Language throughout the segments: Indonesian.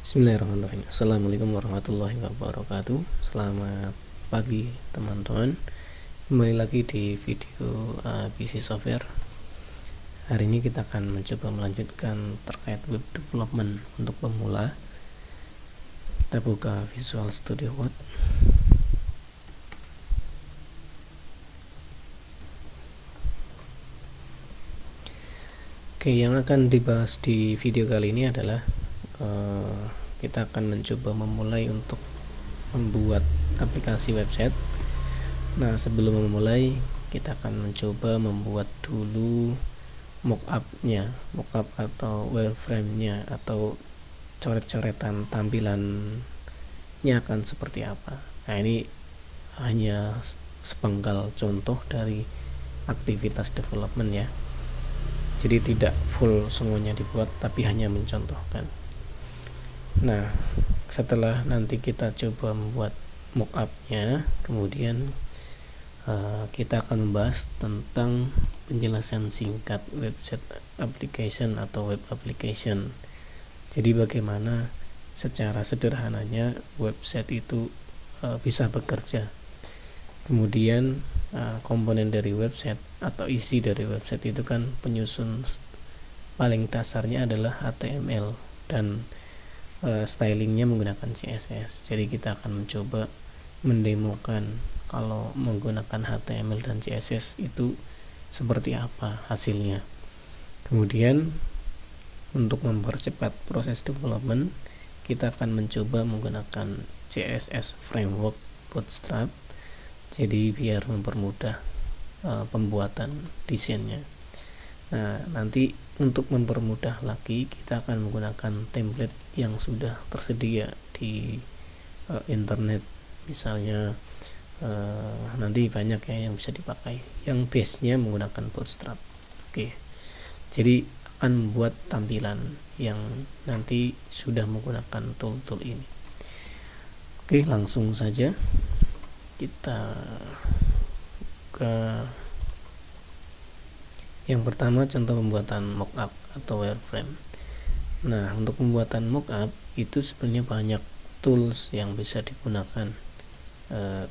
Bismillahirrahmanirrahim. Assalamualaikum warahmatullahi wabarakatuh. Selamat pagi teman-teman. Kembali lagi di video PC Software. Hari ini kita akan mencoba melanjutkan terkait web development untuk pemula. Kita buka Visual Studio Code. Oke, yang akan dibahas di video kali ini adalah kita akan mencoba memulai untuk membuat aplikasi website. Nah, sebelum memulai kita akan mencoba membuat dulu mockup-nya, mockup atau wireframe-nya atau coret-coretan tampilannya akan seperti apa. Nah, ini hanya sepenggal contoh dari aktivitas development ya. Jadi tidak full semuanya dibuat, tapi hanya mencontohkan. Nah, setelah nanti kita coba membuat mockup-nya, kemudian kita akan membahas tentang penjelasan singkat website application atau web application. Jadi bagaimana secara sederhananya website itu bisa bekerja. Kemudian komponen dari website atau isi dari website itu kan penyusun paling dasarnya adalah HTML dan stylingnya menggunakan CSS. Jadi kita akan mencoba mendemokan kalau menggunakan HTML dan CSS itu seperti apa hasilnya. Kemudian untuk mempercepat proses development, kita akan mencoba menggunakan CSS framework Bootstrap. Jadi biar mempermudah pembuatan desainnya. Nah, nanti untuk mempermudah lagi kita akan menggunakan template yang sudah tersedia di internet. Misalnya nanti banyak ya yang bisa dipakai. Yang base-nya menggunakan Bootstrap. Oke. Jadi akan membuat tampilan yang nanti sudah menggunakan tool-tool ini. Oke, langsung saja kita ke yang pertama, contoh pembuatan mockup atau wireframe. Nah, untuk pembuatan mockup itu sebenarnya banyak tools yang bisa digunakan.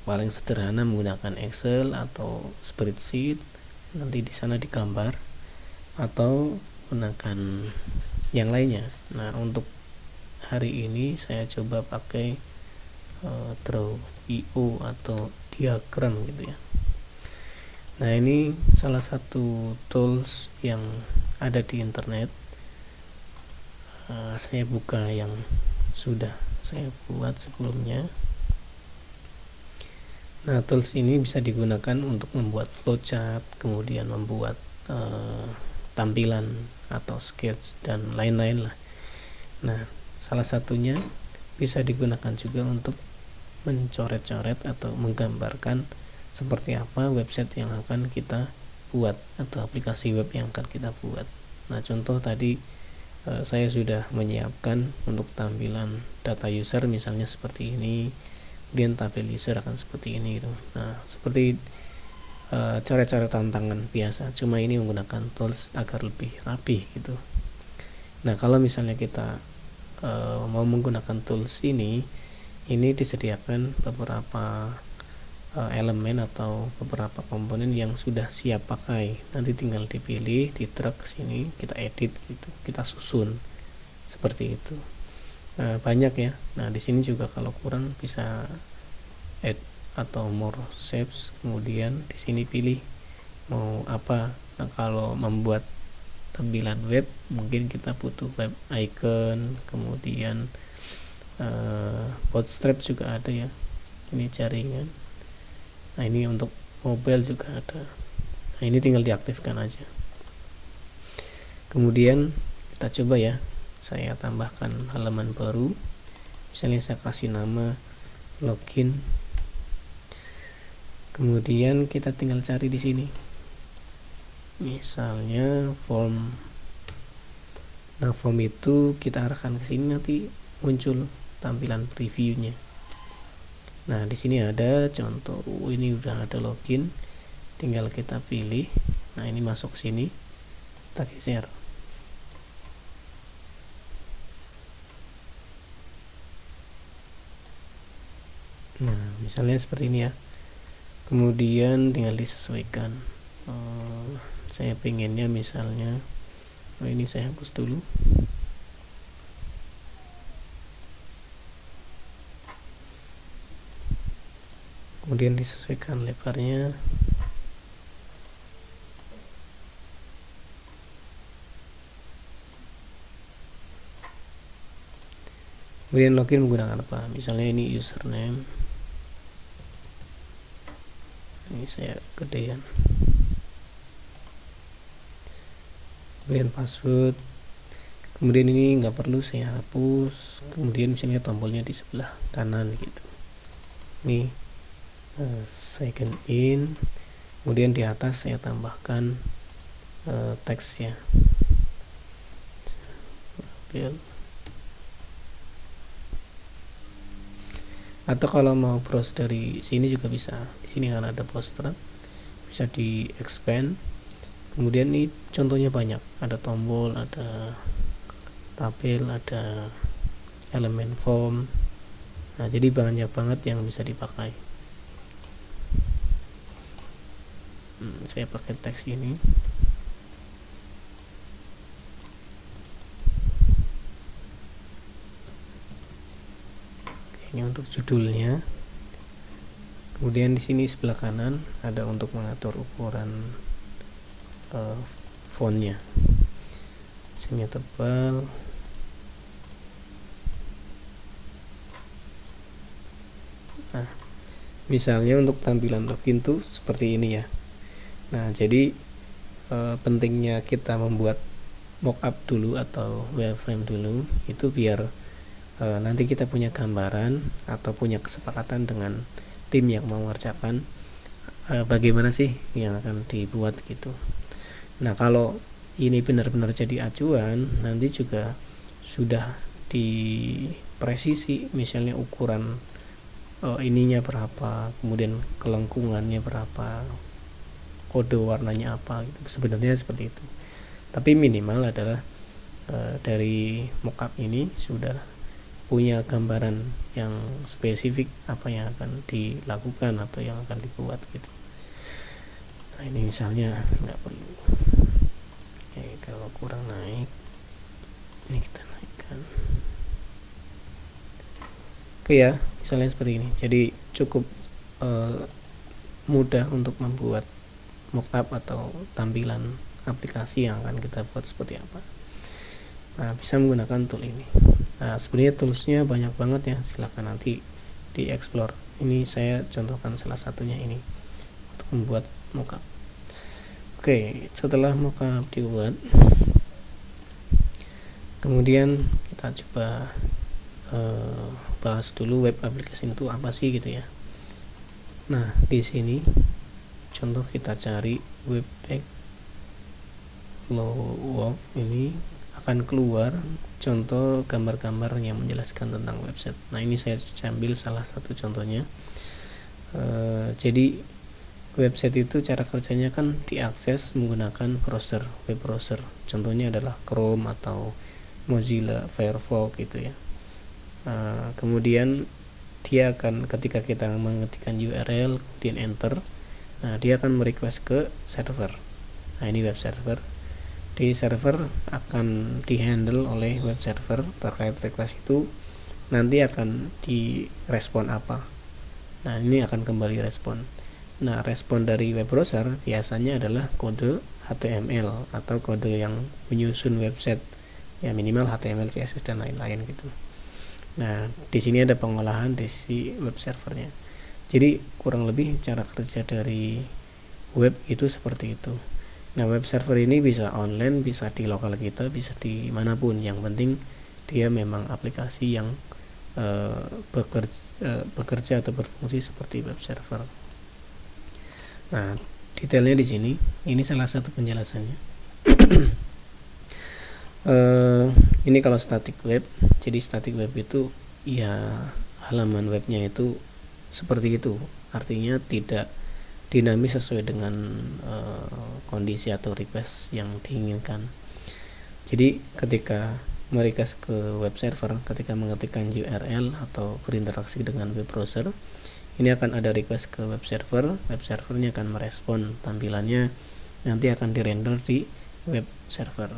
Paling sederhana menggunakan Excel atau spreadsheet, nanti di sana digambar, atau menggunakan yang lainnya. Nah, untuk hari ini saya coba pakai Draw.io atau diagram gitu ya. Nah, ini salah satu tools yang ada di internet. Saya buka yang sudah saya buat sebelumnya. Nah, tools ini bisa digunakan untuk membuat flowchart, kemudian membuat tampilan atau sketch dan lain-lain lah. Nah, salah satunya bisa digunakan juga untuk mencoret-coret atau menggambarkan seperti apa website yang akan kita buat atau aplikasi web yang akan kita buat. Nah, contoh tadi saya sudah menyiapkan untuk tampilan data user misalnya seperti ini, kemudian tabel user akan seperti ini gitu. Nah, seperti coret-coret tantangan biasa, cuma ini menggunakan tools agar lebih rapi gitu. Nah, kalau misalnya kita mau menggunakan tools ini disediakan beberapa elemen atau beberapa komponen yang sudah siap pakai. Nanti tinggal dipilih, di drag sini, kita edit gitu, kita susun seperti itu. Banyak ya. Nah, di sini juga kalau kurang bisa add atau more shapes, kemudian di sini pilih mau apa. Nah, kalau membuat tampilan web mungkin kita butuh web icon, kemudian Bootstrap juga ada ya, ini jaringan. Nah, ini untuk mobile juga ada. Nah, ini tinggal diaktifkan aja. Kemudian kita coba ya, saya tambahkan halaman baru, misalnya saya kasih nama login. Kemudian kita tinggal cari di sini, misalnya form. Nah, form itu kita arahkan ke sini, nanti muncul tampilan previewnya. Nah, di sini ada contoh. Ini udah ada login, tinggal kita pilih. Nah, ini masuk sini, kita geser. Nah, misalnya seperti ini ya. Kemudian tinggal disesuaikan. Saya pengennya misalnya, ini saya hapus dulu. Kemudian disesuaikan lebarnya. Kemudian login menggunakan apa? Misalnya ini username. Ini saya gedean. Kemudian password. Kemudian ini nggak perlu saya hapus. Kemudian misalnya tombolnya di sebelah kanan gitu. Ini second in. Kemudian di atas saya tambahkan teksnya. Atau kalau mau browse dari sini juga bisa. Di sini kan ada poster, bisa di expand. Kemudian ini contohnya banyak, ada tombol, ada tabel, ada elemen form. Nah, jadi banyak banget yang bisa dipakai. Saya pakai teks ini. Ini untuk judulnya. Kemudian di sini sebelah kanan ada untuk mengatur ukuran fontnya. Misalnya tebal. Nah, misalnya untuk tampilan login tuh seperti ini ya. Nah, jadi pentingnya kita membuat mockup dulu atau wireframe dulu itu biar nanti kita punya gambaran atau punya kesepakatan dengan tim yang mau mengerjakan bagaimana sih yang akan dibuat gitu. Nah, kalau ini benar-benar jadi acuan, nanti juga sudah dipresisi, misalnya ukuran ininya berapa, kemudian kelengkungannya berapa, kode warnanya apa gitu. Sebenarnya seperti itu. Tapi minimal adalah dari mockup ini sudah punya gambaran yang spesifik apa yang akan dilakukan atau yang akan dibuat gitu. Nah, ini misalnya nggak perlu. Oke, kalau kurang naik, ini kita naikkan. Oke ya, misalnya seperti ini. Jadi cukup mudah untuk membuat mockup atau tampilan aplikasi yang akan kita buat seperti apa. Nah, bisa menggunakan tool ini. Nah, sebenarnya toolsnya banyak banget ya, silakan nanti di explore. Ini saya contohkan salah satunya ini untuk membuat mockup. Oke, setelah mockup dibuat, kemudian kita coba bahas dulu web application itu apa sih gitu ya. Nah, di sini contoh kita cari webpack flow work, ini akan keluar contoh gambar-gambar yang menjelaskan tentang website. Nah, ini saya ambil salah satu contohnya. Jadi website itu cara kerjanya kan diakses menggunakan browser, web browser. Contohnya adalah Chrome atau Mozilla Firefox gitu ya. Kemudian dia akan, ketika kita mengetikkan URL kemudian enter, nah dia akan merequest ke server. Nah, ini web server. Di server akan dihandle oleh web server terkait request itu, nanti akan direspon apa. Nah, ini akan kembali respon. Nah, respon dari web browser biasanya adalah kode HTML atau kode yang menyusun website ya, minimal HTML, CSS dan lain-lain gitu. Nah, di sini ada pengolahan di si web servernya. Jadi kurang lebih cara kerja dari web itu seperti itu. Nah, web server ini bisa online, bisa di lokal kita, bisa di manapun. Yang penting dia memang aplikasi yang bekerja atau berfungsi seperti web server. Nah, detailnya di sini. Ini salah satu penjelasannya. Ini kalau static web. Jadi static web itu ya halaman webnya itu seperti itu. Artinya tidak dinamis sesuai dengan kondisi atau request yang diinginkan. Jadi ketika merequest ke web server, ketika mengetikkan URL atau berinteraksi dengan web browser, ini akan ada request ke web servernya akan merespon tampilannya, nanti akan dirender di web server,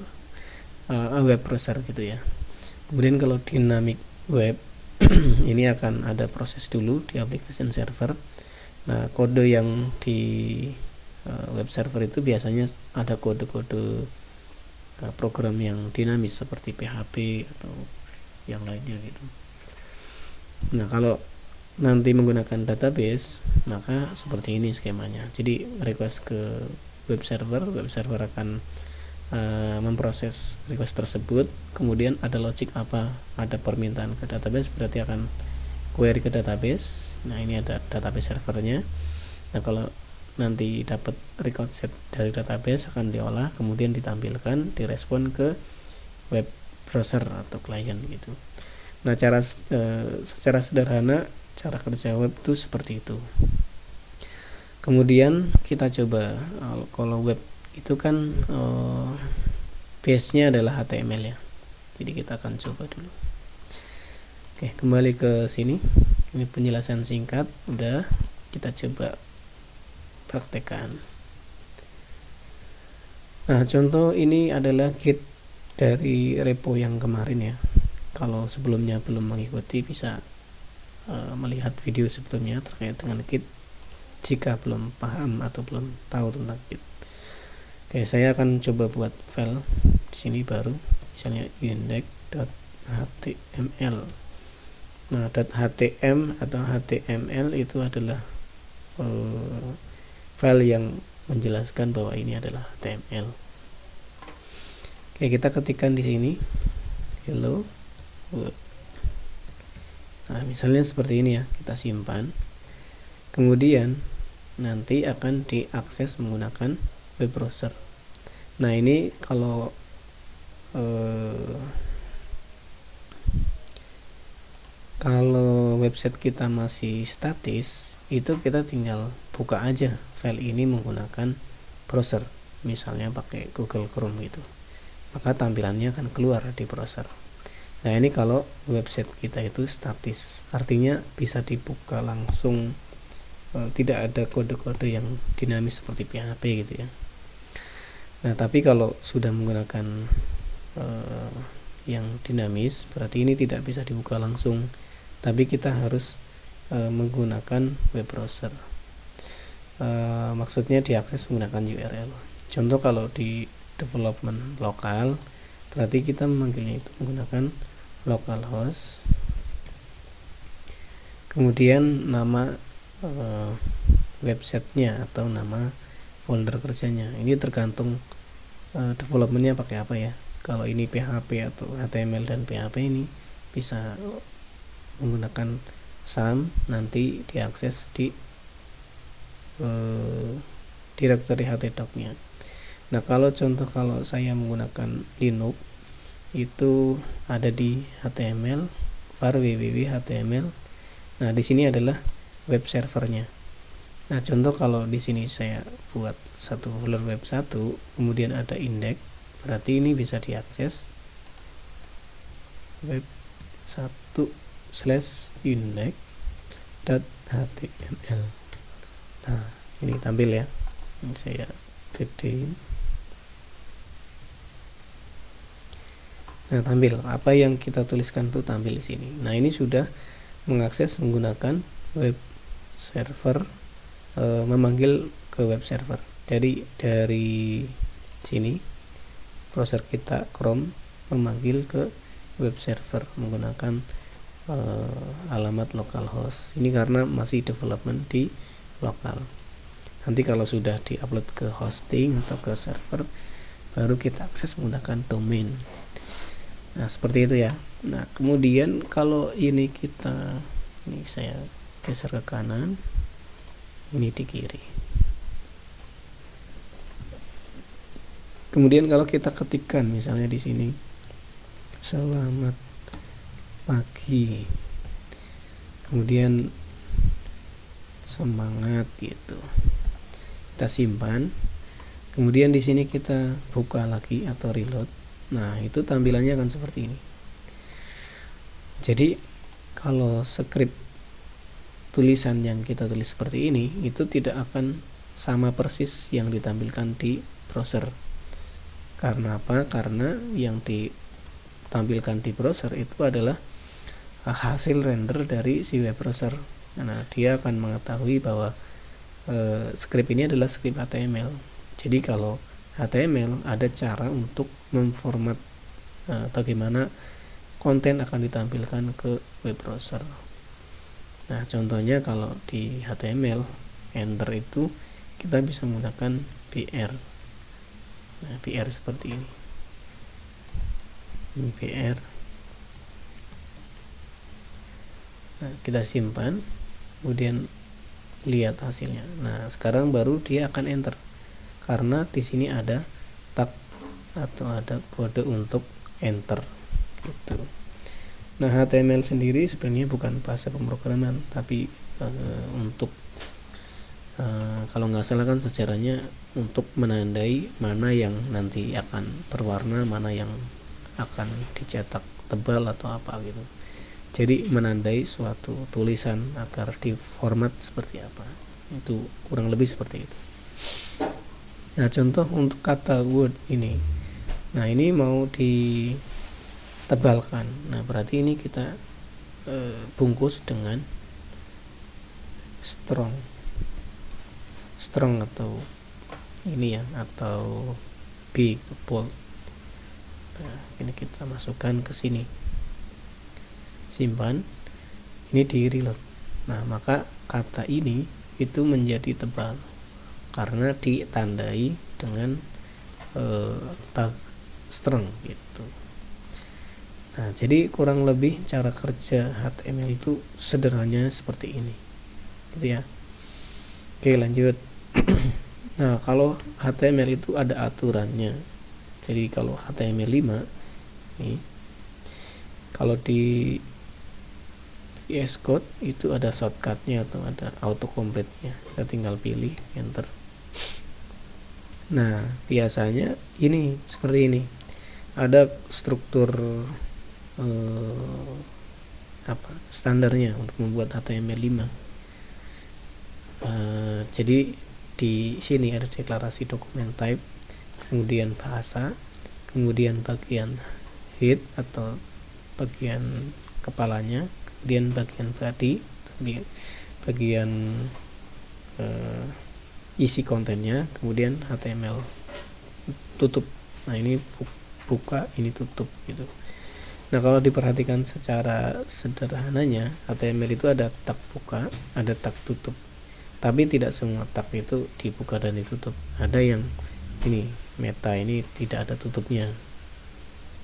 web browser gitu ya. Kemudian kalau dynamic web ini akan ada proses dulu di application server. Nah, kode yang di web server itu biasanya ada kode-kode program yang dinamis seperti PHP atau yang lainnya gitu. Nah, kalau nanti menggunakan database, maka seperti ini skemanya. Jadi request ke web server akan memproses request tersebut, kemudian ada logic apa, ada permintaan ke database, berarti akan query ke database. Nah, ini ada database servernya. Nah, kalau nanti dapat record set dari database akan diolah, kemudian ditampilkan, direspon ke web browser atau klien gitu. Nah, secara sederhana cara kerja web itu seperti itu. Kemudian kita coba, kalau web itu kan base-nya adalah HTML ya. Jadi kita akan coba dulu. Oke, kembali ke sini. Ini penjelasan singkat, udah kita coba praktekkan. Nah, contoh ini adalah git dari repo yang kemarin ya. Kalau sebelumnya belum mengikuti bisa melihat video sebelumnya terkait dengan git jika belum paham atau belum tahu tentang git. Oke, saya akan coba buat file di sini baru, misalnya index.html. Nah, .htm atau HTML itu adalah file yang menjelaskan bahwa ini adalah HTML. Oke, kita ketikkan di sini hello world. Nah, misalnya seperti ini ya, kita simpan. Kemudian nanti akan diakses menggunakan web browser. Nah, ini kalau website kita masih statis, itu kita tinggal buka aja file ini menggunakan browser, misalnya pakai Google Chrome gitu, maka tampilannya akan keluar di browser. Nah, ini kalau website kita itu statis, artinya bisa dibuka langsung, tidak ada kode-kode yang dinamis seperti PHP gitu ya. Nah, tapi kalau sudah menggunakan yang dinamis, berarti ini tidak bisa dibuka langsung, tapi kita harus menggunakan web browser. Maksudnya diakses menggunakan URL. Contoh kalau di development lokal, berarti kita memanggilnya itu menggunakan localhost, kemudian nama websitenya atau nama folder kerjanya. Ini tergantung developmentnya pakai apa ya. Kalau ini PHP atau HTML dan PHP, ini bisa menggunakan SAM, nanti diakses di directory htdoc-nya. Nah, kalau saya menggunakan Linux, itu ada di HTML, var www.html. Nah, di sini adalah web servernya. Nah, contoh kalau di sini saya buat satu folder web 1, kemudian ada index, berarti ini bisa diakses web 1/index.html. Nah, ini tampil ya. Ini saya gedein. Nah, tampil apa yang kita tuliskan tuh tampil di sini. Nah, ini sudah mengakses menggunakan web server, memanggil ke web server. Dari sini browser kita Chrome memanggil ke web server menggunakan alamat localhost. Ini karena masih development di lokal. Nanti kalau sudah diupload ke hosting atau ke server, baru kita akses menggunakan domain. Nah, seperti itu ya. Nah, kemudian kalau ini saya geser ke kanan, ini di kiri. Kemudian kalau kita ketikkan misalnya di sini selamat pagi, kemudian semangat gitu, kita simpan. Kemudian di sini kita buka lagi atau reload. Nah, itu tampilannya akan seperti ini. Jadi kalau script tulisan yang kita tulis seperti ini itu tidak akan sama persis yang ditampilkan di browser. Karena apa? Karena yang ditampilkan di browser itu adalah hasil render dari si web browser. Nah, dia akan mengetahui bahwa script ini adalah script HTML. Jadi kalau HTML ada cara untuk memformat bagaimana konten akan ditampilkan ke web browser. Nah, contohnya kalau di HTML enter itu kita bisa menggunakan BR. Nah, BR seperti ini. Ini BR. Nah, kita simpan, kemudian lihat hasilnya. Nah, sekarang baru dia akan enter karena di sini ada tab atau ada kode untuk enter gitu. Nah, HTML sendiri sebenarnya bukan bahasa pemrograman, tapi untuk kalau nggak salah kan sejarahnya untuk menandai mana yang nanti akan berwarna, mana yang akan dicetak tebal atau apa gitu. Jadi menandai suatu tulisan agar diformat seperti apa. Itu kurang lebih seperti itu. Nah, contoh untuk kata word ini. Nah, ini mau ditebalkan. Nah, berarti ini kita bungkus dengan strong atau ini ya, atau big, bold. Nah, ini kita masukkan ke sini. Simpan, ini di reload. Nah, maka kata ini itu menjadi tebal karena ditandai dengan tag strong gitu. Nah, jadi kurang lebih cara kerja HTML itu sederhananya seperti ini gitu ya. Oke, lanjut. Nah, kalau HTML itu ada aturannya. Jadi kalau HTML5 nih, kalau di VS Code itu ada shortcutnya atau ada autocomplete-nya, kita tinggal pilih enter. Nah, biasanya ini seperti ini, ada struktur standarnya untuk membuat HTML5. Jadi di sini ada deklarasi dokumen type, kemudian bahasa, kemudian bagian head atau bagian kepalanya, kemudian bagian body, bagian isi kontennya, kemudian HTML tutup. Nah, ini buka, ini tutup gitu. Nah, kalau diperhatikan secara sederhananya, HTML itu ada tag buka, ada tag tutup. Tapi tidak semua tag itu dibuka dan ditutup. Ada yang ini meta ini tidak ada tutupnya,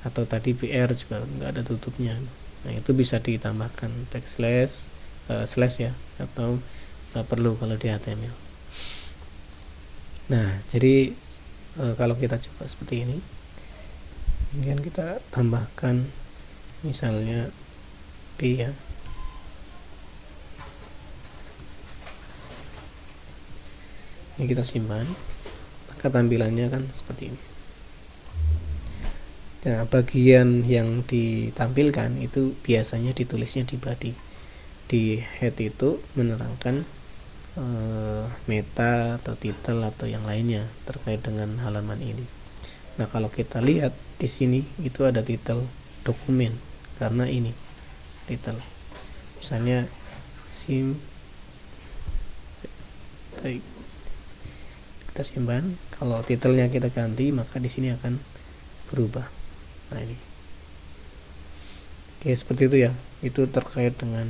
atau tadi BR juga nggak ada tutupnya. Nah, itu bisa ditambahkan backslash slash ya, atau nggak perlu kalau di HTML. Nah, jadi kalau kita coba seperti ini, kemudian kita tambahkan misalnya B ya. Ini kita simpan, maka tampilannya kan seperti ini. Nah, bagian yang ditampilkan itu biasanya ditulisnya di body. Di head itu menerangkan meta atau title atau yang lainnya terkait dengan halaman ini. Nah, kalau kita lihat di sini itu ada title dokumen karena ini title. Misalnya kita simpan, kalau titelnya kita ganti maka di sini akan berubah. Nah, ini. Oke, seperti itu ya. Itu terkait dengan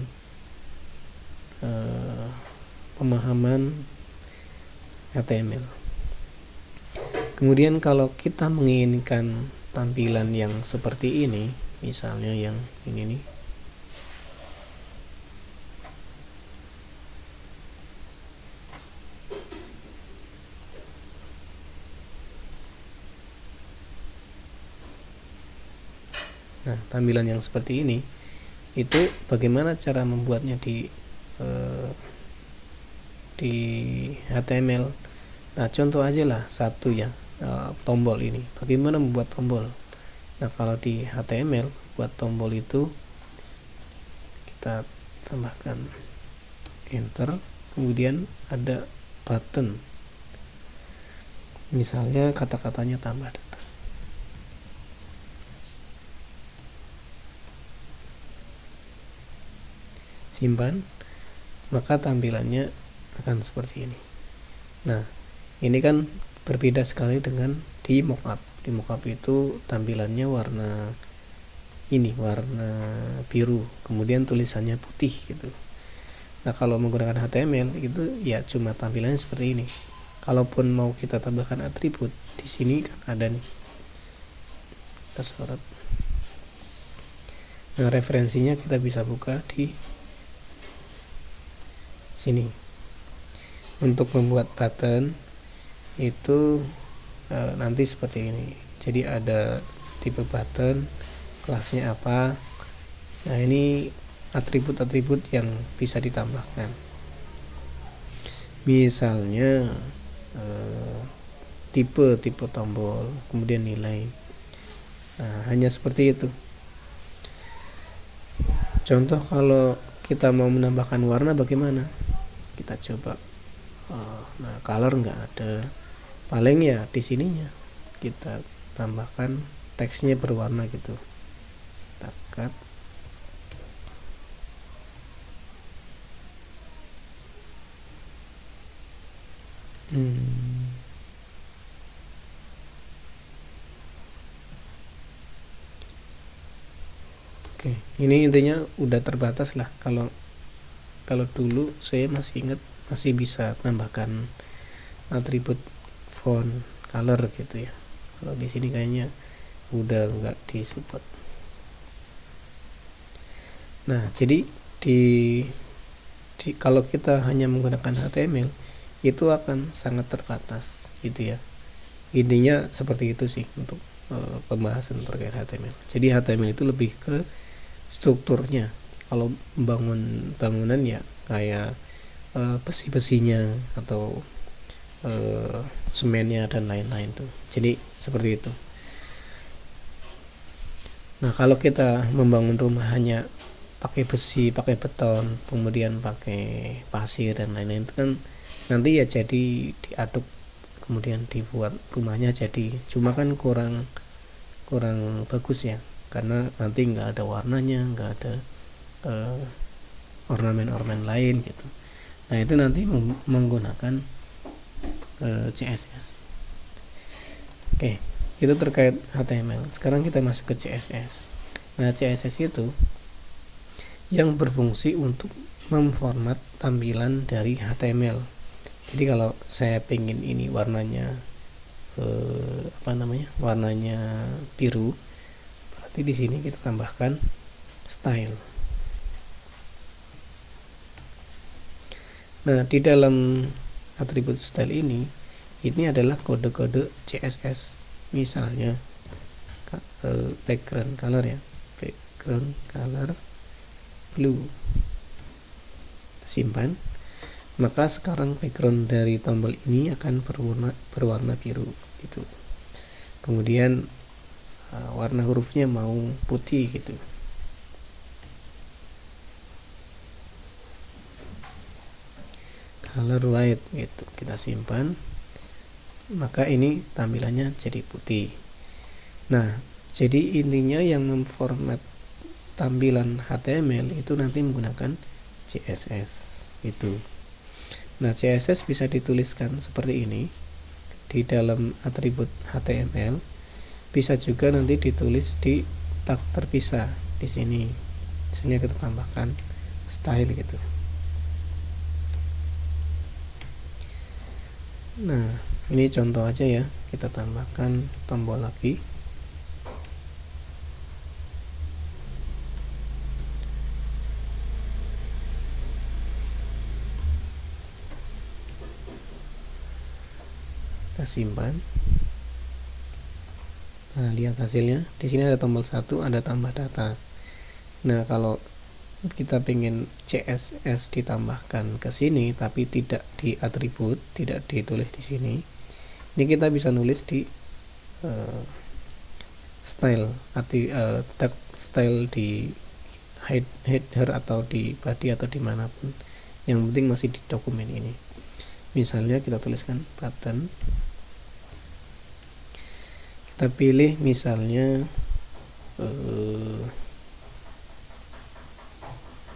pemahaman HTML. Kemudian kalau kita menginginkan tampilan yang seperti ini, misalnya yang ini nih, nah, tampilan yang seperti ini itu bagaimana cara membuatnya di HTML. Nah, contoh aja lah satu ya, tombol ini. Bagaimana membuat tombol? Nah, kalau di HTML buat tombol itu kita tambahkan enter, kemudian ada button, misalnya kata-katanya tambah data. Simpan, maka tampilannya akan seperti ini. Nah, ini kan berbeda sekali dengan di mockup. Di mockup itu tampilannya warna biru, kemudian tulisannya putih gitu. Nah, kalau menggunakan HTML itu ya cuma tampilannya seperti ini. Kalaupun mau kita tambahkan atribut, di sini kan ada nih. Kita sorot. Nah, referensinya kita bisa buka di sini. Untuk membuat button itu nanti seperti ini. Jadi ada tipe button, kelasnya apa. Nah, ini atribut-atribut yang bisa ditambahkan. Misalnya tipe tombol, kemudian nilai. Nah, hanya seperti itu. Contoh kalau kita mau menambahkan warna bagaimana? Kita coba. Nah, color nggak ada. Paling ya di sininya kita tambahkan teksnya berwarna gitu. Cut. Oke, ini intinya udah terbatas lah. Kalau dulu saya masih ingat masih bisa tambahkan atribut font, color gitu ya. Kalau di sini kayaknya udah nggak disupport. Nah, jadi kalau kita hanya menggunakan HTML itu akan sangat terbatas gitu ya. Intinya seperti itu sih untuk pembahasan terkait HTML. Jadi HTML itu lebih ke strukturnya. Kalau bangunan ya kayak besi-besinya atau semennya dan lain-lain tuh. Jadi seperti itu. Nah, kalau kita membangun rumah hanya pakai besi, pakai beton, kemudian pakai pasir dan lain-lain, itu kan nanti ya jadi diaduk, kemudian dibuat rumahnya jadi, cuma kan kurang bagus ya, karena nanti nggak ada warnanya, nggak ada ornamen lain gitu. Nah, itu nanti menggunakan CSS. Oke, itu terkait HTML. Sekarang kita masuk ke CSS. Nah, CSS itu yang berfungsi untuk memformat tampilan dari HTML. Jadi kalau saya pengen ini warnanya warnanya biru, berarti di sini kita tambahkan style. Nah, di dalam atribut style ini adalah kode-kode CSS. Misalnya background color ya, background color blue. Simpan. Maka sekarang background dari tombol ini akan berwarna biru gitu. Kemudian warna hurufnya mau putih gitu. Color white gitu. Kita simpan. Maka ini tampilannya jadi putih. Nah, jadi intinya yang memformat tampilan HTML itu nanti menggunakan CSS itu. Nah, CSS bisa dituliskan seperti ini di dalam atribut HTML, bisa juga nanti ditulis di tag terpisah di sini. Misalnya kita tambahkan style gitu. Nah, ini contoh aja ya, kita tambahkan tombol lagi. Kita simpan. Nah, lihat hasilnya. Di sini ada tombol 1, ada tambah data. Nah, kalau kita pengen CSS ditambahkan ke sini tapi tidak di atribut, tidak ditulis di sini, ini kita bisa nulis di style tag style di header atau di body atau dimanapun yang penting masih di dokumen ini. Misalnya kita tuliskan button, kita pilih misalnya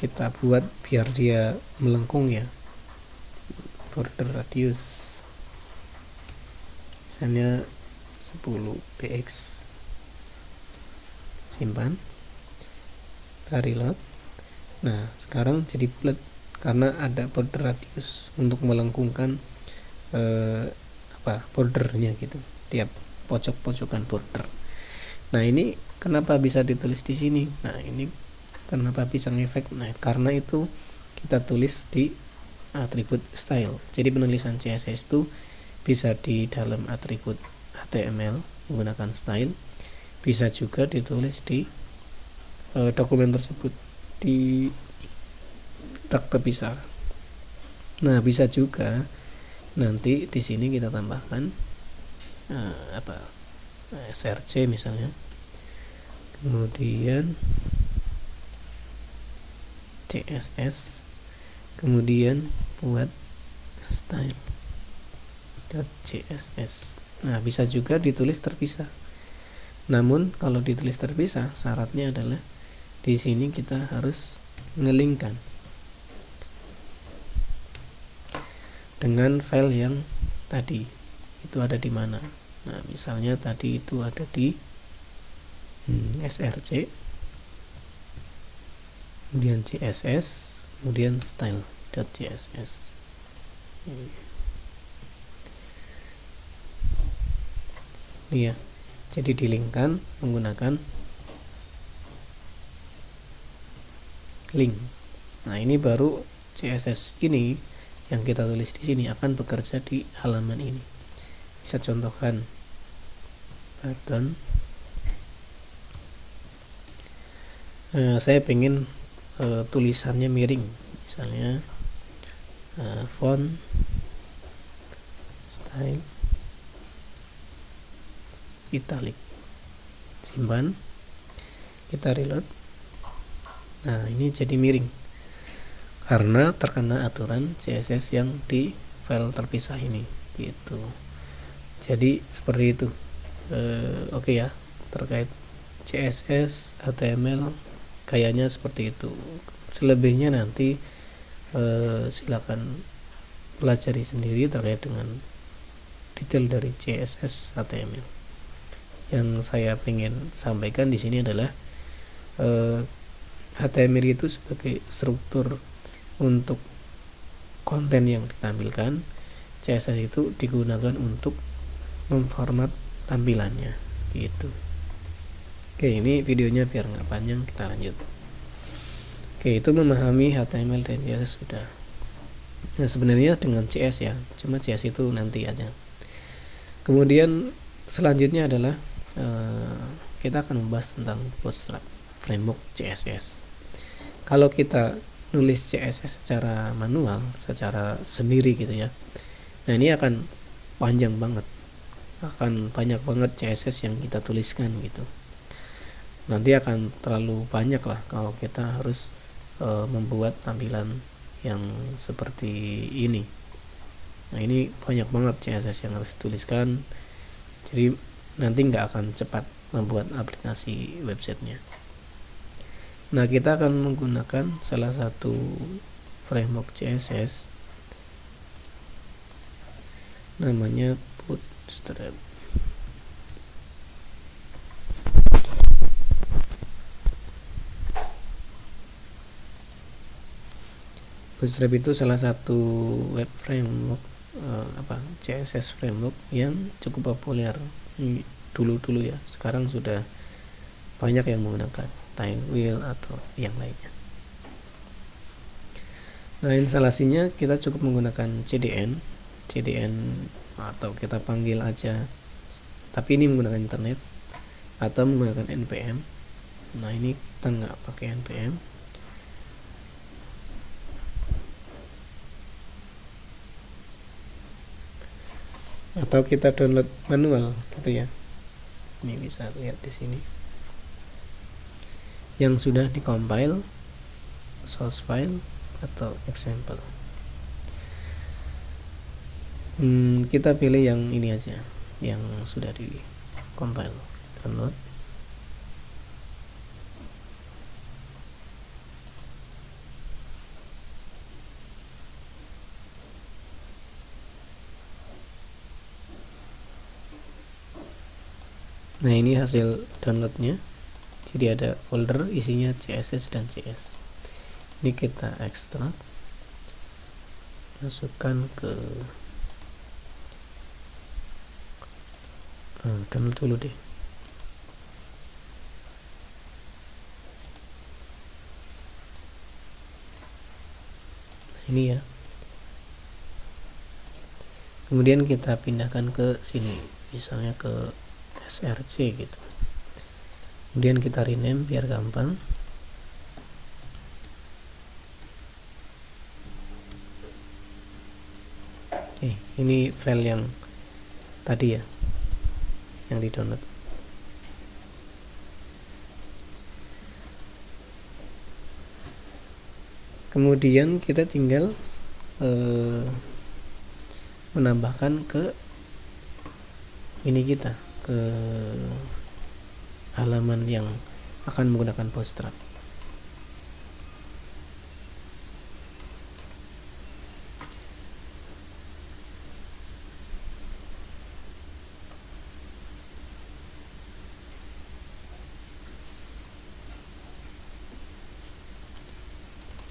kita buat biar dia melengkung ya, border radius misalnya 10 px, simpan, kita reload. Nah sekarang jadi bulat karena ada border radius untuk melengkungkan bordernya gitu, tiap pojok-pojokan border. Nah ini kenapa bisa ditulis di sini? Nah ini kenapa bisa ngefek? Nah karena itu kita tulis di atribut style. Jadi penulisan CSS itu bisa di dalam atribut HTML menggunakan style, bisa juga ditulis di dokumen tersebut di tag terpisah. Nah bisa juga nanti di sini kita tambahkan src misalnya, kemudian css, kemudian buat style.css. Nah bisa juga ditulis terpisah, namun kalau ditulis terpisah syaratnya adalah di sini kita harus ngelingkan dengan file yang tadi itu ada di mana. Nah misalnya tadi itu ada di src, kemudian css, kemudian style.css. Iya, jadi dilingkan menggunakan link. Nah ini baru CSS ini yang kita tulis di sini akan bekerja di halaman ini. Bisa contohkan button. Saya pengen tulisannya miring, misalnya font style italic, simpan, kita reload. Nah ini jadi miring karena terkena aturan CSS yang di file terpisah ini gitu. Jadi seperti itu. Oke ya, terkait CSS HTML kayaknya seperti itu. Selebihnya nanti silakan pelajari sendiri terkait dengan detail dari CSS HTML. Yang saya ingin sampaikan di sini adalah HTML itu sebagai struktur untuk konten yang ditampilkan, CSS itu digunakan untuk memformat tampilannya gitu. Oke, ini videonya biar nggak panjang, kita lanjut. Oke, itu memahami HTML dan CSS sudah. Nah sebenarnya dengan CS ya, cuma CS itu nanti aja. Kemudian selanjutnya adalah kita akan membahas tentang Bootstrap framework CSS. Kalau kita nulis CSS secara manual, secara sendiri gitu ya, nah ini akan panjang banget, akan banyak banget CSS yang kita tuliskan gitu. Nanti akan terlalu banyak lah kalau kita harus membuat tampilan yang seperti ini. Nah ini banyak banget CSS yang harus dituliskan, jadi nanti nggak akan cepat membuat aplikasi websitenya. Nah kita akan menggunakan salah satu framework CSS namanya Bootstrap. Bootstrap itu salah satu web framework CSS framework yang cukup populer dulu ya. Sekarang sudah banyak yang menggunakan Tailwill atau yang lainnya. Nah instalasinya kita cukup menggunakan CDN atau kita panggil aja, tapi ini menggunakan internet, atau menggunakan npm. Nah ini kita nggak pakai npm. Atau kita download manual gitu ya. Ini bisa lihat di sini yang sudah dikompil source file atau example. Kita pilih yang ini aja, yang sudah di compile, download. Nah, ini hasil downloadnya. Jadi ada folder isinya CSS dan CS. Ini kita ekstrak, masukkan ke download dulu deh. Nah, ini ya. Kemudian kita pindahkan ke sini, misalnya ke src gitu. Kemudian kita rename biar gampang. Oke, ini file yang tadi ya, yang di download. Kemudian kita tinggal menambahkan ke ini kita, ke halaman yang akan menggunakan Bootstrap.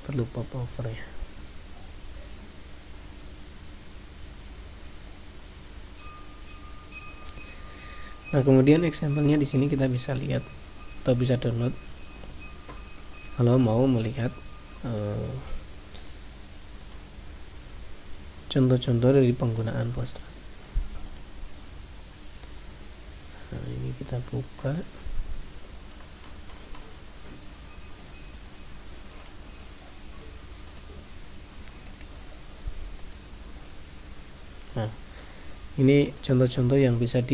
Perlu popover ya. Nah, kemudian example-nya di sini kita bisa lihat atau bisa download kalau mau melihat contoh-contoh dari penggunaan Bootstrap. Nah, ini kita buka. Nah, ini contoh-contoh yang bisa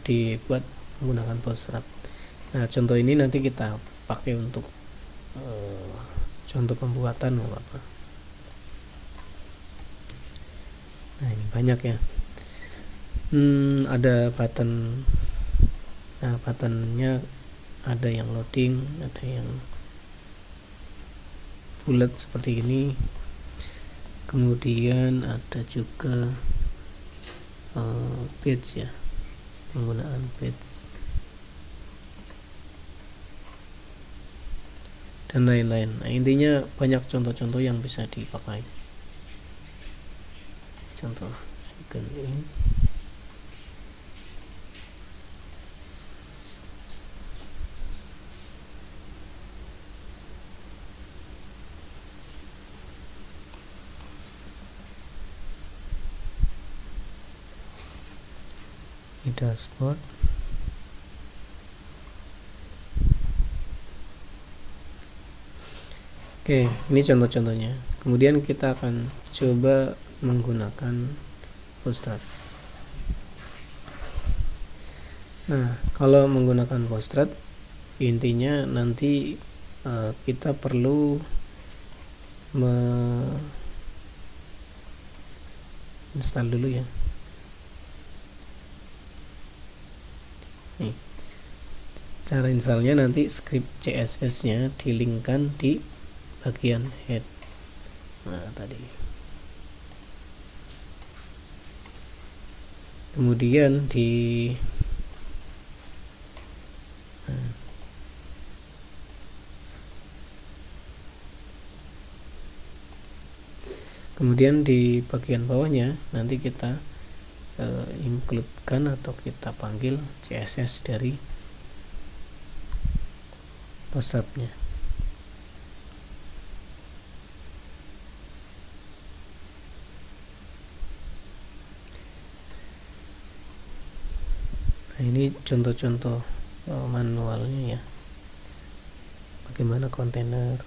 dibuat menggunakan Bootstrap. Nah, contoh ini nanti kita pakai untuk contoh pembuatan apa. Nah, ini banyak ya. Ada button. Nah, buttonnya ada yang loading, ada yang bulat seperti ini. Kemudian ada juga page ya, penggunaan page dan lain-lain. Nah, intinya banyak contoh-contoh yang bisa dipakai. Contoh second in. Ini dashboard. Oke, ini contoh-contohnya. Kemudian kita akan coba menggunakan Bootstrap. Nah, kalau menggunakan Bootstrap, intinya nanti kita perlu install dulu ya. Nih, cara installnya nanti script CSS-nya dilinkkan di bagian head. Nah, tadi. Kemudian kemudian di bagian bawahnya nanti kita include-kan atau kita panggil CSS dari Bootstrap-nya. Nah, ini contoh-contoh manualnya ya, bagaimana kontainer.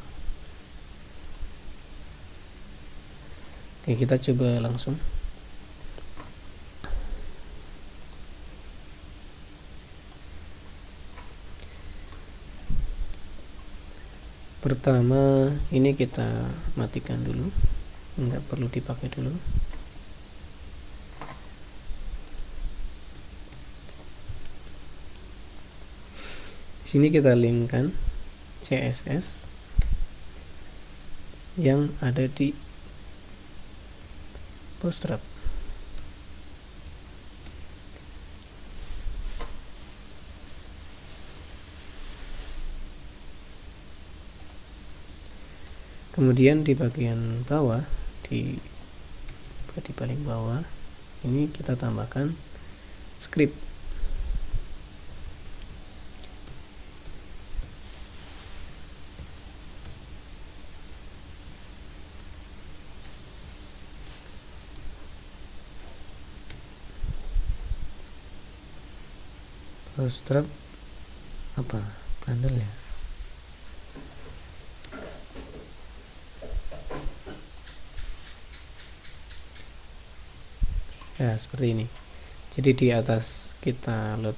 Oke, kita coba langsung. Pertama ini kita matikan dulu, nggak perlu dipakai dulu. sini kita linkkan CSS yang ada di Bootstrap. Kemudian di bagian bawah, di paling bawah ini kita tambahkan script. Bootstrap apa bundle ya? Ya seperti ini. Jadi di atas kita load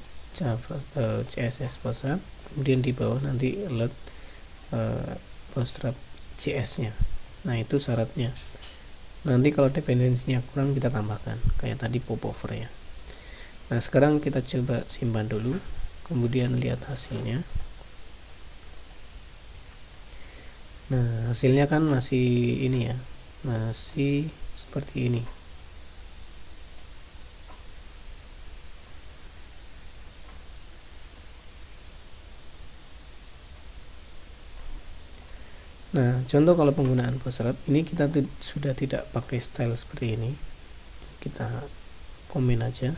CSS Bootstrap, kemudian di bawah nanti load Bootstrap JS nya. Nah itu syaratnya. Nanti kalau dependensinya kurang kita tambahkan, kayak tadi popover ya. Nah sekarang kita coba simpan dulu, kemudian lihat hasilnya. Nah hasilnya kan masih ini ya, masih seperti ini. Nah, contoh kalau penggunaan Bootstrap ini kita sudah tidak pakai style seperti ini. Kita komen aja.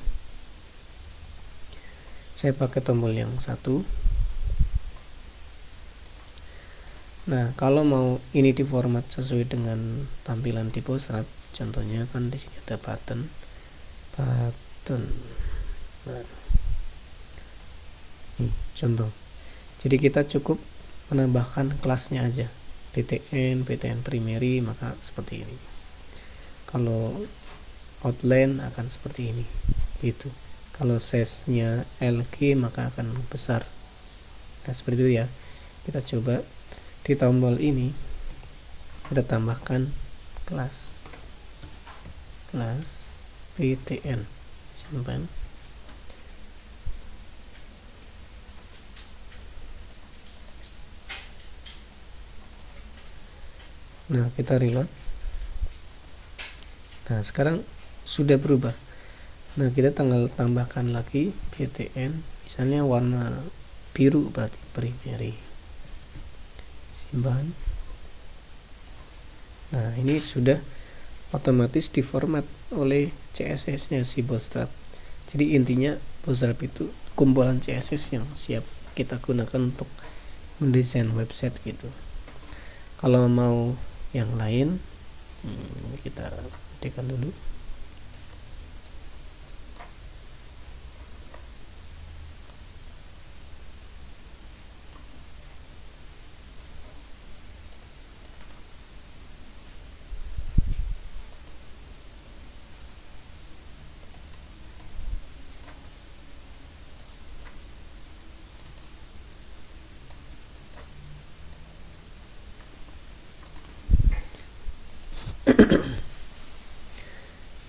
Saya pakai tombol yang satu. Nah, kalau mau ini diformat sesuai dengan tampilan di Bootstrap, contohnya kan di sini ada button. Nah, ini contoh. Jadi kita cukup menambahkan kelasnya aja. btn primary, maka seperti ini. Kalau outline akan seperti ini. Itu. Kalau size-nya LG maka akan besar. Nah, seperti itu ya. Kita coba di tombol ini kita tambahkan kelas btn. Simpan. Nah, kita reload. Nah, sekarang sudah berubah. Nah, kita tinggal tambahkan lagi btn, misalnya warna biru berarti primary. Simpan. Nah, ini sudah otomatis diformat oleh CSS-nya si Bootstrap. Jadi intinya Bootstrap itu kumpulan CSS yang siap kita gunakan untuk mendesain website gitu. Kalau mau yang lain kita tekan dulu.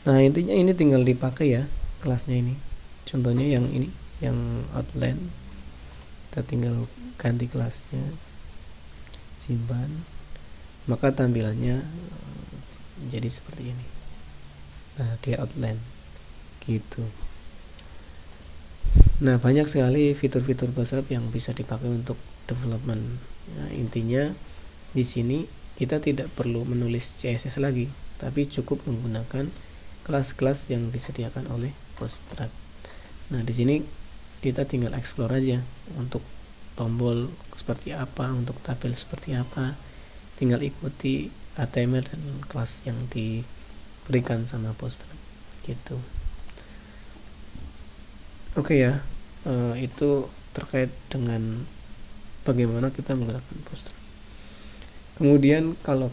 Nah, intinya ini tinggal dipakai ya kelasnya ini. Contohnya yang ini, yang outline. Kita tinggal ganti kelasnya. Simpan. Maka tampilannya jadi seperti ini. Nah, dia outline. Gitu. Nah, banyak sekali fitur-fitur Bootstrap yang bisa dipakai untuk development. Nah, intinya di sini kita tidak perlu menulis CSS lagi, tapi cukup menggunakan kelas-kelas yang disediakan oleh Bootstrap. Nah, di sini kita tinggal explore aja untuk tombol seperti apa, untuk tabel seperti apa. Tinggal ikuti HTML dan kelas yang diberikan sama Bootstrap. Gitu. Oke ya, itu terkait dengan bagaimana kita menggunakan Bootstrap. Kemudian kalau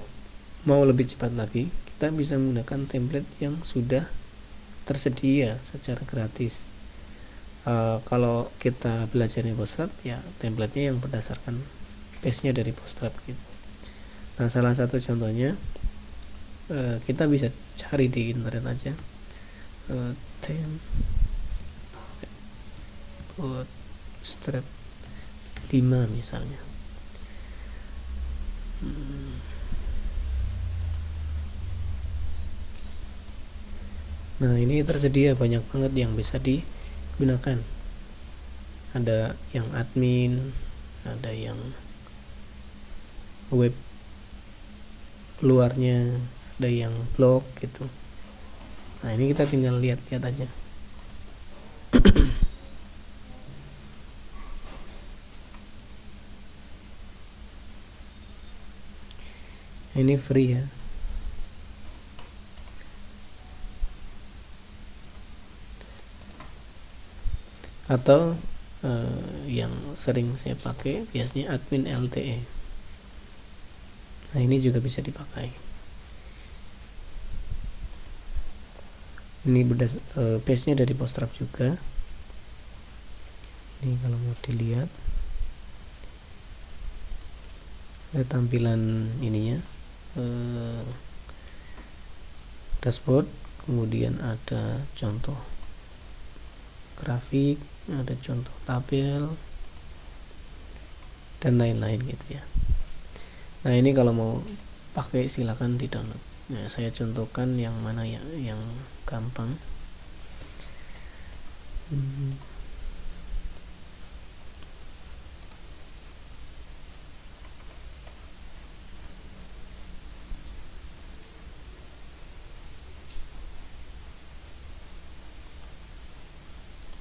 mau lebih cepat lagi, kita bisa menggunakan template yang sudah tersedia secara gratis. Kalau kita belajar di Bootstrap ya templatenya yang berdasarkan base-nya dari Bootstrap gitu. Nah, salah satu contohnya kita bisa cari di internet aja Bootstrap 5 misalnya. Nah, ini tersedia banyak banget yang bisa digunakan. Ada yang admin, ada yang web luarnya, ada yang blog gitu. Nah, ini kita tinggal lihat-lihat aja. Ini free ya. Atau yang sering saya pakai biasanya admin LTE. Nah, ini juga bisa dipakai. Ini base-nya dari Bootstrap juga. Ini kalau mau dilihat ada tampilan ininya, dashboard, kemudian ada contoh grafik, ada contoh tabel dan lain-lain gitu ya. Nah, ini kalau mau pakai silakan di download. Nah, saya contohkan yang mana ya yang gampang.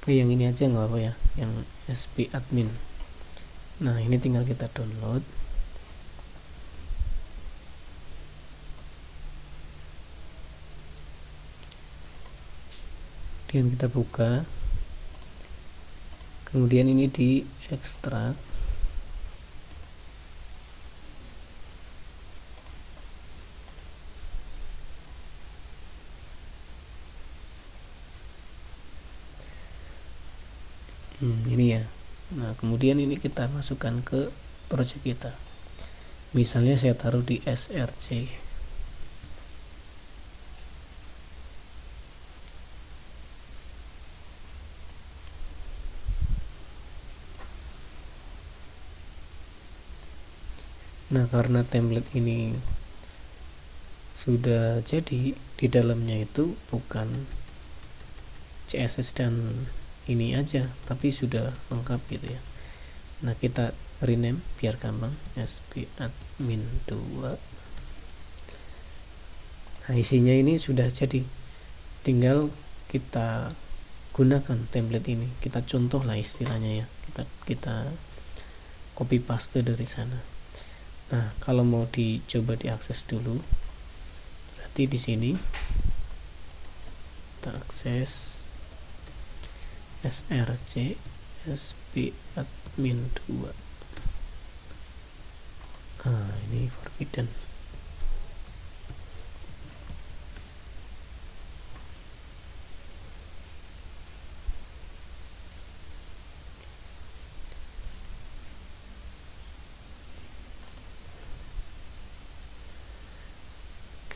Yang ini aja nggak apa ya, yang SP admin. Nah, ini tinggal kita download. Kemudian kita buka, kemudian ini di ekstrak. Ini ya. Nah, kemudian ini kita masukkan ke project kita. Misalnya saya taruh di src. Nah, karena template ini sudah jadi, di dalamnya itu bukan CSS dan ini aja, tapi sudah lengkap gitu ya. Nah, kita rename biar gampang, SP admin 2. Nah, isinya ini sudah jadi, tinggal kita gunakan template ini, kita contoh lah istilahnya ya, kita copy paste dari sana. Nah, kalau mau dicoba diakses dulu, berarti di sini kita akses src sp admin 2. Nah, ini forbidden.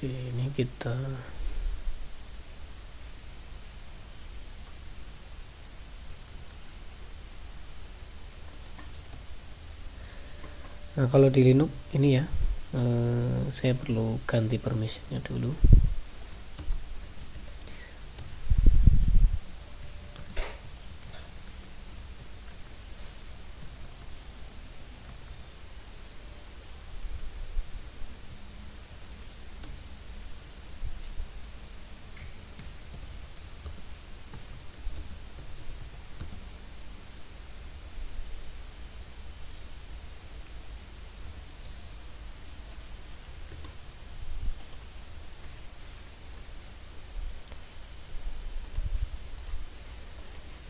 Oke, ini kita nah, kalau di Linux ini ya, saya perlu ganti permissionnya dulu.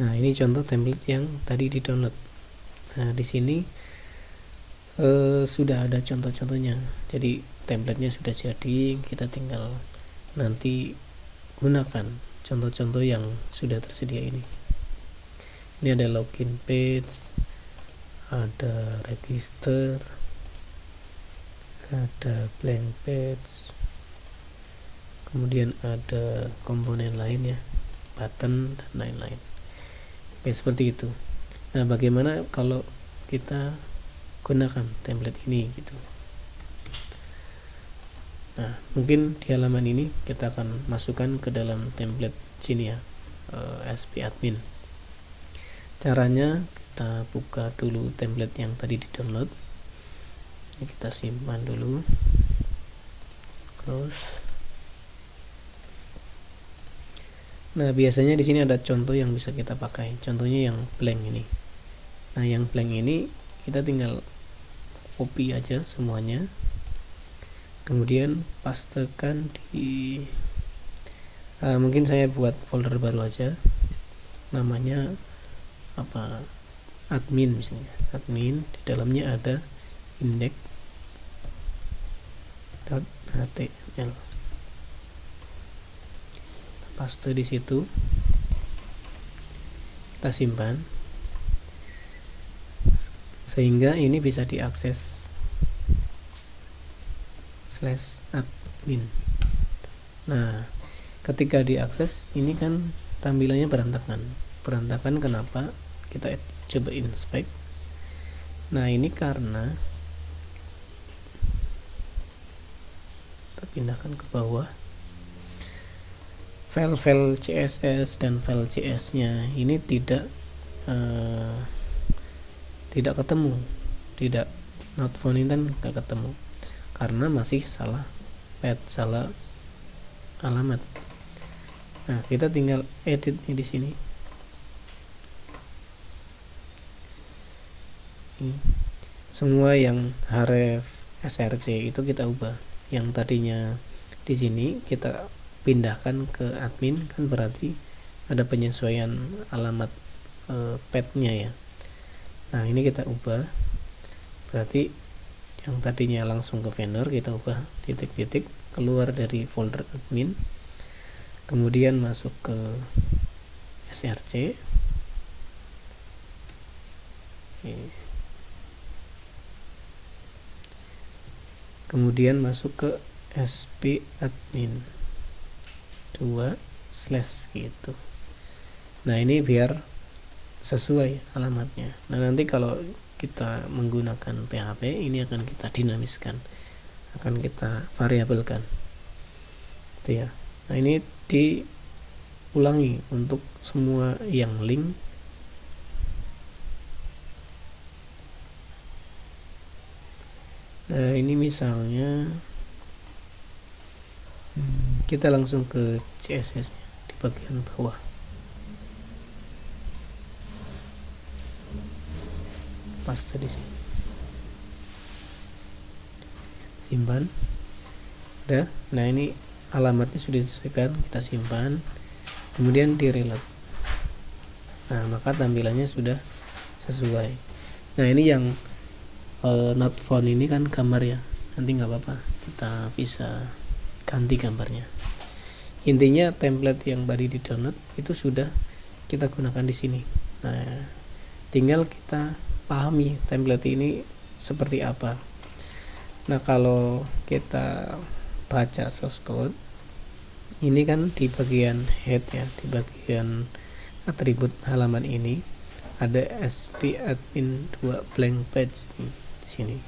Nah, ini contoh template yang tadi di download. Nah, di sini sudah ada contoh-contohnya. Jadi templatenya sudah jadi, kita tinggal nanti gunakan contoh-contoh yang sudah tersedia ini. Ini ada login page, ada register, ada blank page, kemudian ada komponen lain ya, button dan lain-lain. Oke, seperti itu. Nah, bagaimana kalau kita gunakan template ini gitu. Nah, mungkin di halaman ini kita akan masukkan ke dalam template sini ya, SP admin. Caranya kita buka dulu template yang tadi di download. Ini kita simpan dulu, close. Nah, biasanya di sini ada contoh yang bisa kita pakai. Contohnya yang blank ini. Nah, yang blank ini kita tinggal copy aja semuanya, kemudian pastekan di mungkin saya buat folder baru aja, namanya apa, admin misalnya. Admin, di dalamnya ada index.html, paste di situ, kita simpan sehingga ini bisa diakses /admin. Nah, ketika diakses ini kan tampilannya berantakan. Kenapa? Kita coba inspect. Nah, ini karena kita pindahkan ke bawah, file-file CSS dan file CS-nya ini tidak ketemu, not found ini kan nggak ketemu karena masih salah path, salah alamat. Nah, kita tinggal edit di sini. Semua yang href, src itu kita ubah. Yang tadinya di sini kita pindahkan ke admin, kan berarti ada penyesuaian alamat path-nya ya. Nah, ini kita ubah, berarti yang tadinya langsung ke vendor kita ubah titik-titik, keluar dari folder admin, kemudian masuk ke src. Kemudian masuk ke sp admin 2/ gitu. Nah, ini biar sesuai alamatnya. Nah, nanti kalau kita menggunakan PHP ini akan kita dinamiskan, akan kita variabelkan gitu ya. Nah, ini diulangi untuk semua yang link. Nah, ini misalnya kita langsung ke CSS nya di bagian bawah, paste di sini, simpan. Udah. Nah, ini alamatnya sudah disesuaikan, kita simpan, kemudian di reload. Nah, maka tampilannya sudah sesuai. Nah, ini yang not found ini kan gambar ya, nanti nggak apa-apa, kita bisa ganti gambarnya. Intinya template yang tadi di download itu sudah kita gunakan di sini. Nah, tinggal kita pahami template ini seperti apa. Nah, kalau kita baca source code ini kan di bagian head ya, di bagian atribut halaman ini ada sp admin 2 blank page di sini.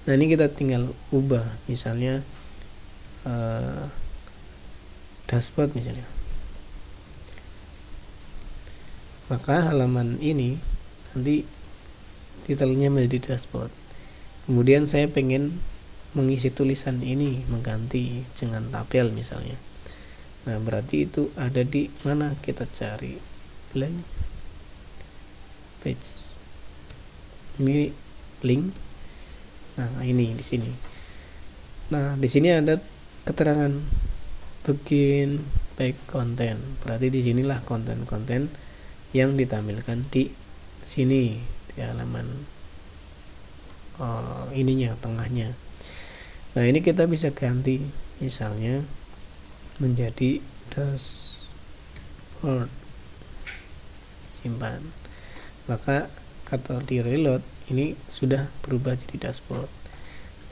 Nah, ini kita tinggal ubah, misalnya dashboard misalnya. Maka halaman ini nanti titelnya menjadi dashboard. Kemudian saya pengen mengisi tulisan ini, mengganti dengan tabel misalnya. Nah, berarti itu ada di mana? Kita cari blank page. Ini link. Nah, ini di sini. Nah, di sini ada keterangan begin back content. Berarti di sinilah konten-konten yang ditampilkan di sini, di halaman ininya, tengahnya. Nah, ini kita bisa ganti, misalnya menjadi dashboard, simpan. Maka kalau di reload ini sudah berubah jadi dashboard.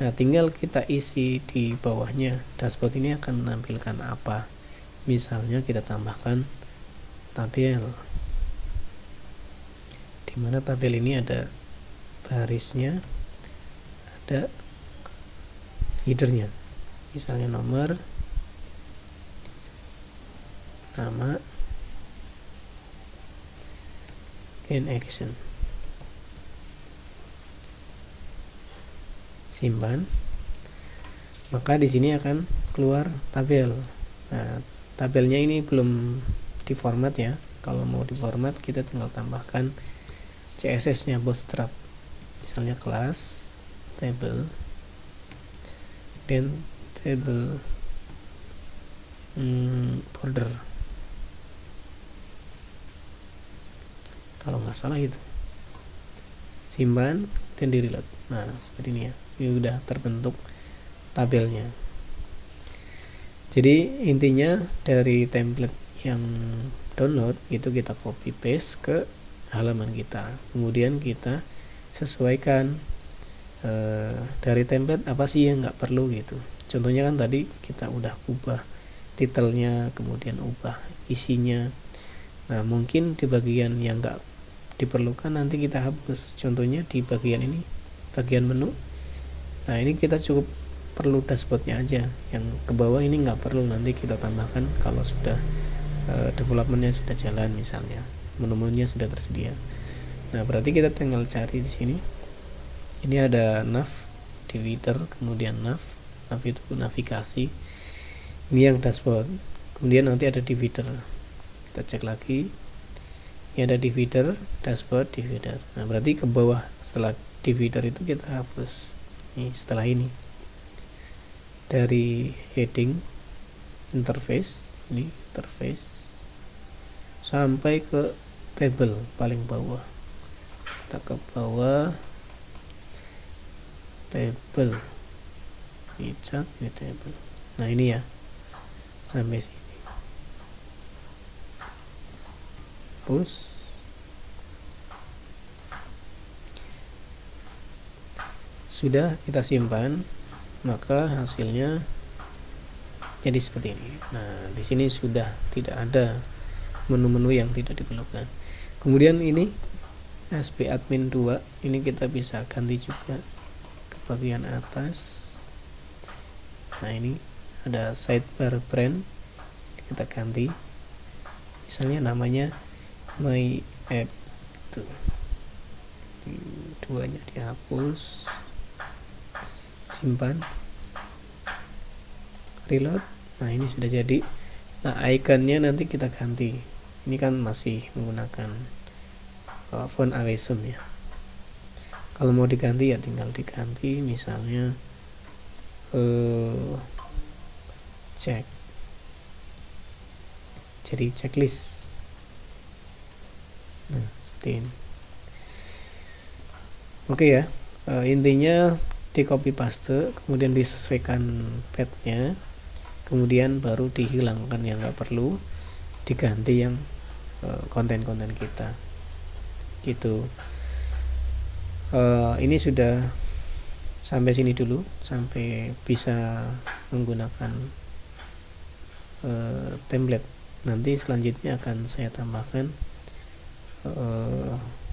Nah, tinggal kita isi di bawahnya. Dashboard ini akan menampilkan apa? Misalnya kita tambahkan tabel, dimana tabel ini ada barisnya ada headernya, misalnya nomor, nama, and action. Simpan. Maka di sini akan keluar tabel. Nah, tabelnya ini belum diformat ya. Kalau mau diformat kita tinggal tambahkan CSS-nya Bootstrap. Misalnya kelas, table, dan table border. Kalau nggak salah itu. Simpan dan di reload. Nah, seperti ini ya. Ini udah terbentuk tabelnya. Jadi intinya dari template yang download itu kita copy paste ke halaman kita, kemudian kita sesuaikan dari template apa sih yang nggak perlu gitu. Contohnya kan tadi kita udah ubah titelnya, kemudian ubah isinya. Nah, mungkin di bagian yang nggak diperlukan nanti kita hapus. Contohnya di bagian ini, bagian menu. Nah, ini kita cukup perlu dashboardnya aja, yang ke bawah ini nggak perlu, nanti kita tambahkan kalau sudah developmentnya sudah jalan, misalnya menu-menunya sudah tersedia. Nah, berarti kita tinggal cari di sini. Ini ada nav, divider, kemudian nav itu navigasi. Ini yang dashboard. Kemudian nanti ada divider. Kita cek lagi. Ini ada divider, dashboard, divider. Nah, berarti ke bawah setelah divider itu kita hapus. Nih, setelah ini dari heading interface, ini interface sampai ke table paling bawah. Kita ke bawah, table, ini chart, ini table. Nah, ini ya sampai sini. Push. Sudah kita simpan, maka hasilnya jadi seperti ini. Nah, di sini sudah tidak ada menu-menu yang tidak diperlukan. Kemudian ini SP admin 2, ini kita bisa ganti juga ke bagian atas. Nah, ini ada sidebar brand, kita ganti. Misalnya namanya my app tuh. Duanya dihapus. Simpan, reload. Nah, ini sudah jadi. Nah, ikonnya nanti kita ganti. Ini kan masih menggunakan font Awesome ya. Kalau mau diganti ya tinggal diganti, misalnya cek, jadi checklist. Nah, seperti ini. Oke ya, intinya di copy paste, kemudian disesuaikan path-nya, kemudian baru dihilangkan yang nggak perlu, diganti yang konten-konten kita gitu. Ini sudah sampai sini dulu, sampai bisa menggunakan template. Nanti selanjutnya akan saya tambahkan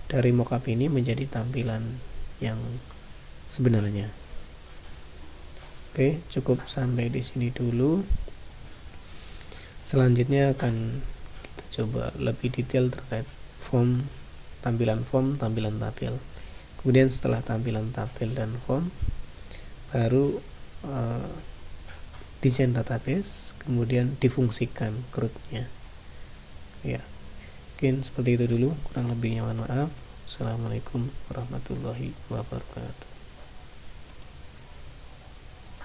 dari mockup ini menjadi tampilan yang sebenarnya. Oke, cukup sampai di sini dulu. Selanjutnya akan kita coba lebih detail terkait form, tampilan tabel. Kemudian setelah tampilan tabel dan form, baru desain database, kemudian difungsikan CRUD-nya. Ya, mungkin seperti itu dulu. Kurang lebihnya mohon maaf. Assalamualaikum warahmatullahi wabarakatuh.